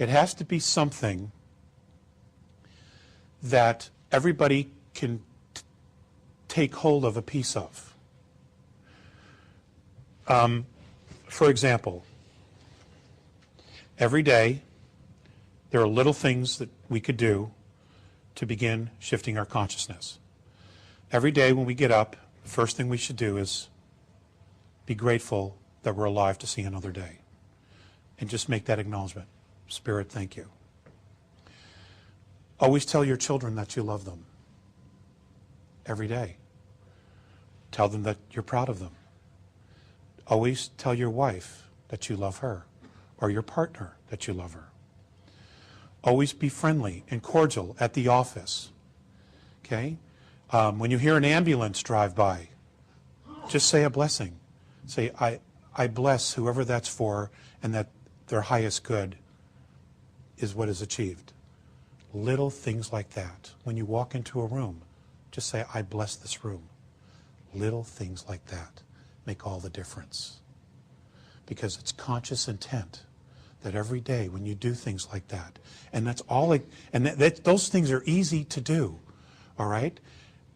It has to be something that everybody can take hold of a piece of. For example, every day there are little things that we could do to begin shifting our consciousness. Every day when we get up, the first thing we should do is be grateful that we're alive to see another day. And just make that acknowledgement. Spirit, thank you. Always tell your children that you love them. Every day. Tell them that you're proud of them. Always tell your wife that you love her, or your partner that you love her. Always be friendly and cordial at the office. Okay? When you hear an ambulance drive by, just say a blessing. Say, I bless whoever that's for, and that their highest good is what is achieved. Little things like that. When you walk into a room, just say, I bless this room. Little things like that make all the difference. Because it's conscious intent that every day when you do things like that, and that's all, those things are easy to do, all right?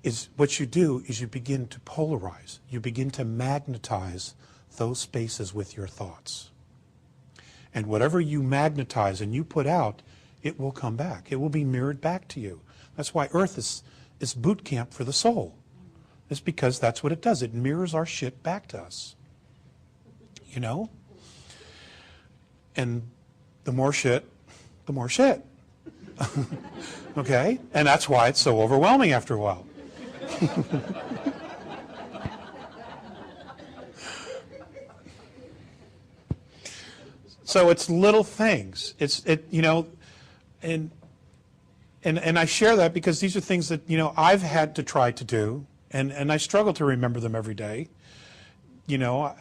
Is what you do is you begin to polarize. You begin to magnetize those spaces with your thoughts. And whatever you magnetize and you put out, it will come back. It will be mirrored back to you. That's why Earth is boot camp for the soul. It's because that's what it does. It mirrors our shit back to us. You know? And the more shit, the more shit. Okay? And that's why it's so overwhelming after a while. So it's little things. You know, and I share that because these are things that, you know, I've had to try to do, and I struggle to remember them every day. You know,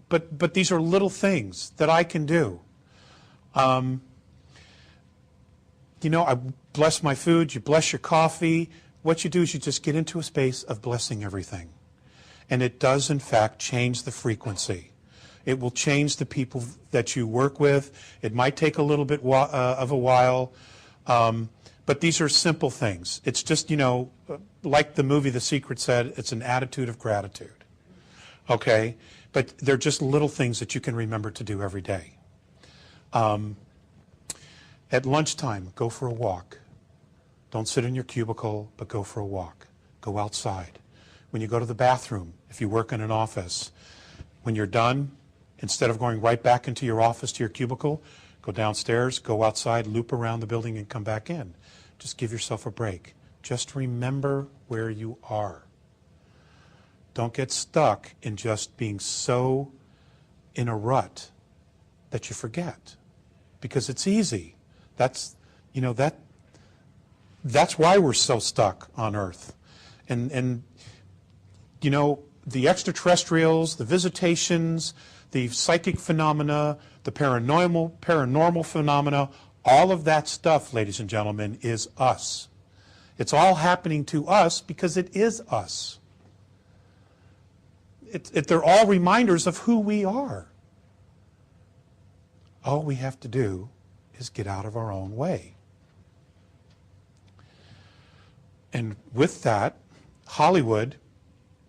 but these are little things that I can do. You know, I bless my food, you bless your coffee. What you do is you just get into a space of blessing everything. And it does, in fact, change the frequency. It will change the people that you work with. It might take a little bit of a while, but these are simple things. It's just, you know, like the movie The Secret said, it's an attitude of gratitude. Okay? But they're just little things that you can remember to do every day. At lunchtime, go for a walk. Don't sit in your cubicle, but go for a walk. Go outside. When you go to the bathroom, if you work in an office, when you're done, instead of going right back into your office to your cubicle, go downstairs, go outside, loop around the building, and come back in. Just give yourself a break. Just remember where you are. Don't get stuck in just being so in a rut that you forget. Because it's easy. That's, you know, that's why we're so stuck on Earth. And you know, the extraterrestrials, the visitations, the psychic phenomena, the paranormal phenomena, all of that stuff, ladies and gentlemen, is us. It's all happening to us because it is us. They're all reminders of who we are. All we have to do is get out of our own way. And with that, Hollywood,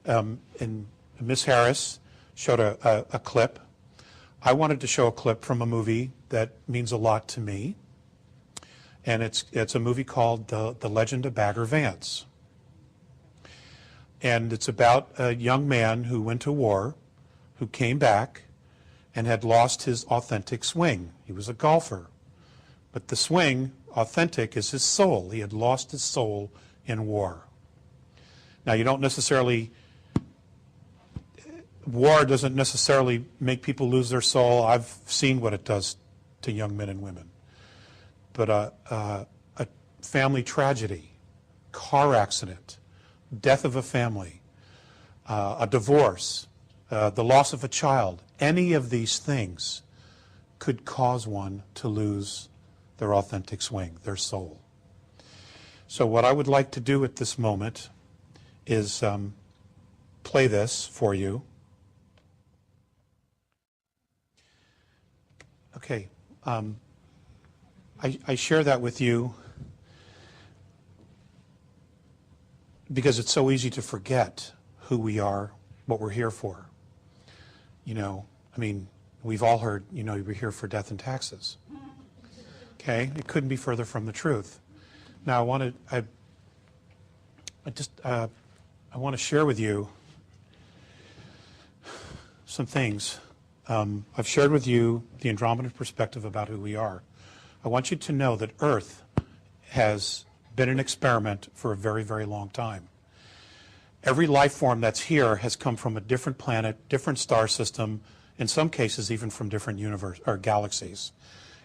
and Miss Harris showed a clip. I wanted to show a clip from a movie that means a lot to me. And it's a movie called The Legend of Bagger Vance. And it's about a young man who went to war, who came back and had lost his authentic swing. He was a golfer. But the swing, authentic, is his soul. He had lost his soul in war. Now, you don't necessarily, war doesn't necessarily make people lose their soul. I've seen what it does to young men and women. But a family tragedy, car accident, death of a family, a divorce, the loss of a child, any of these things could cause one to lose their authentic swing, their soul. So what I would like to do at this moment is play this for you. Okay. I share that with you because it's so easy to forget who we are, what we're here for. You know, I mean, we've all heard, you know, you're here for death and taxes. Okay, it couldn't be further from the truth. Now, I want to share with you some things. I've shared with you the Andromedan perspective about who we are. I want you to know that Earth has been an experiment for a very, very long time. Every life form that's here has come from a different planet, different star system, in some cases even from different universe or galaxies.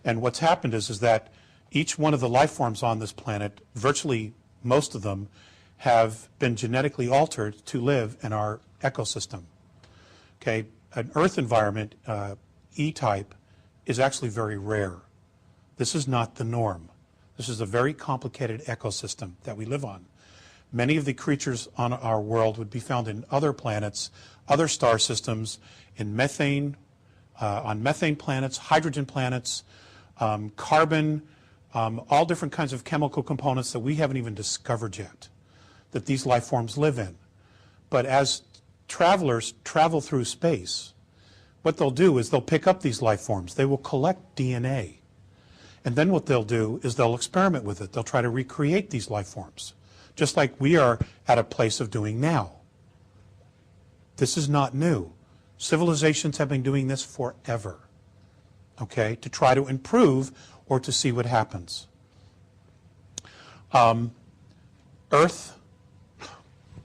And what's happened is that each one of the life forms on this planet, virtually most of them, have been genetically altered to live in our ecosystem. Okay, an Earth environment, E-type, is actually very rare. This is not the norm. This is a very complicated ecosystem that we live on. Many of the creatures on our world would be found in other planets, other star systems, in methane, on methane planets, hydrogen planets, carbon, all different kinds of chemical components that we haven't even discovered yet, that these life forms live in. But as travelers travel through space, what they'll do is they'll pick up these life forms. They will collect DNA. And then what they'll do is they'll experiment with it. They'll try to recreate these life forms, just like we are at a place of doing now. This is not new. Civilizations have been doing this forever, okay, to try to improve or to see what happens. Earth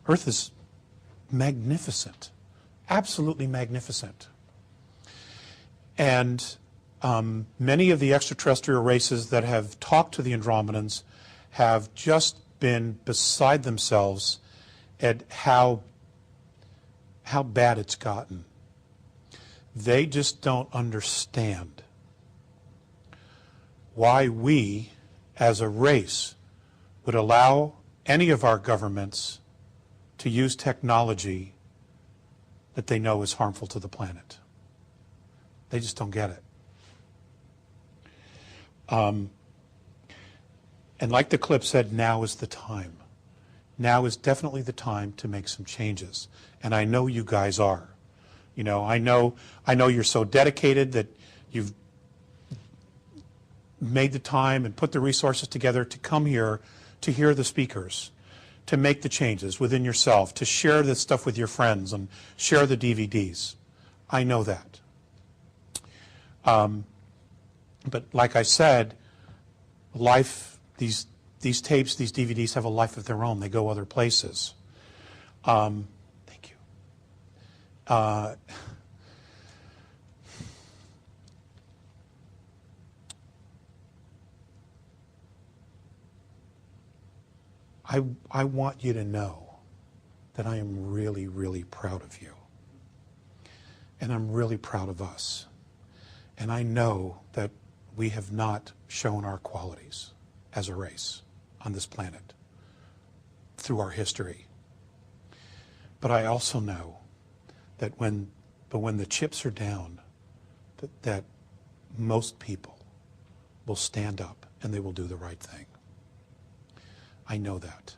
is magnificent, absolutely magnificent. And many of the extraterrestrial races that have talked to the Andromedans have just been beside themselves at how bad it's gotten. They just don't understand why we, as a race, would allow any of our governments to use technology that they know is harmful to the planet. They just don't get it. And like the clip said, now is the time. Now is definitely the time to make some changes. And I know you guys are. You know, I know you're so dedicated that you've made the time and put the resources together to come here to hear the speakers, to make the changes within yourself, to share this stuff with your friends and share the DVDs. I know that. But like I said, life, these tapes, these DVDs have a life of their own. They go other places. Thank you. I want you to know that I am really, really proud of you. And I'm really proud of us. And I know that we have not shown our qualities as a race on this planet through our history. But I also know that when the chips are down, that most people will stand up and they will do the right thing. I know that.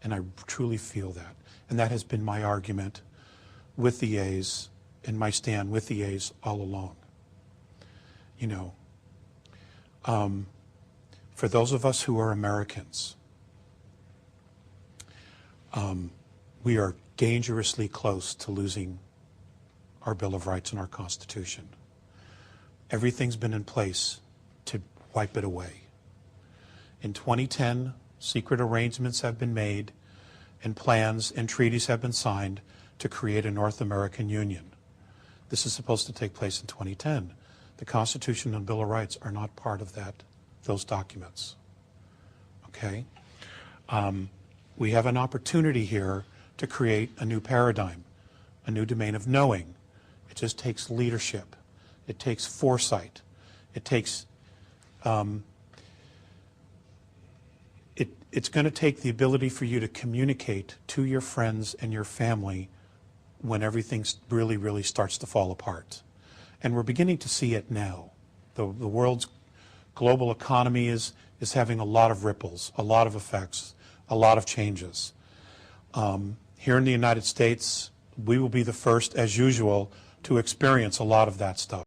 And I truly feel that. And that has been my argument with the A's and my stand with the A's all along. You know, for those of us who are Americans, we are dangerously close to losing our Bill of Rights and our Constitution. Everything's been in place to wipe it away. In 2010, secret arrangements have been made and plans and treaties have been signed to create a North American Union. This is supposed to take place in 2010. The Constitution and Bill of Rights are not part of those documents. Okay? We have an opportunity here to create a new paradigm, a new domain of knowing. It just takes leadership. It takes foresight. It takes, it's going to take the ability for you to communicate to your friends and your family when everything really, really starts to fall apart. And we're beginning to see it now. The world's global economy is having a lot of ripples, a lot of effects, a lot of changes. Here in the United States, we will be the first, as usual, to experience a lot of that stuff.